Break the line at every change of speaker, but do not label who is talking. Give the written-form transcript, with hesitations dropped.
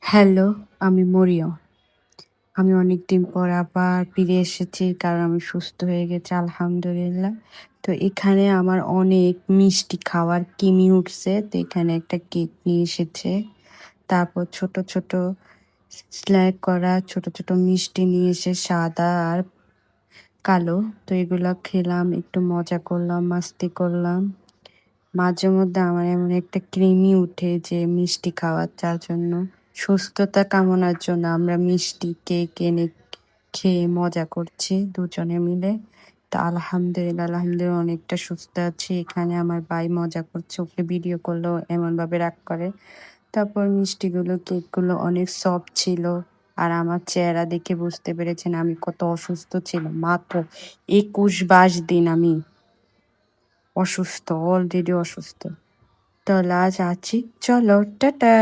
Hello, আমি মরিয়ম। আমি অনেকদিন পর আবার ফিরে এসেছি কারণ আমি সুস্থ হয়ে গেছি আলহামদুলিল্লাহ। তো এখানে আমার অনেক মিষ্টি খাওয়ার কিমি উঠছে। তো এখানে একটা কেক নিয়ে এসেছে। তারপর ছোট, ছোট স্ল্যাগ করা ছোট, ছোট মিষ্টি নিয়ে এসে সাদা আর কালো। তো এগুলা খেলাম, একটু মজা করলাম, মাস্তি করলাম। মাঝে মধ্যে আমার এমন একটা কৃমি উঠে যে মিষ্টি খাওয়ার যার জন্য সুস্থতা কামনার জন্য আমরা মিষ্টি কেক এনে খেয়ে মজা করছি দুজনে মিলে। তো আলহামদুলিল্লাহ অনেকটা সুস্থ আছি। এখানে আমার ভাই মজা করছে, ওকে ভিডিও করলেও এমনভাবে রাগ করে। তারপর মিষ্টিগুলো, কেকগুলো অনেক সফট ছিল। আর আমার চেহারা দেখে বুঝতে পেরেছেন আমি কত অসুস্থ ছিলাম। মাত্র ২১-২২ দিন আমি অসুস্থ, অলরেডি অসুস্থ। তো আজ আছি। চলো টাটা।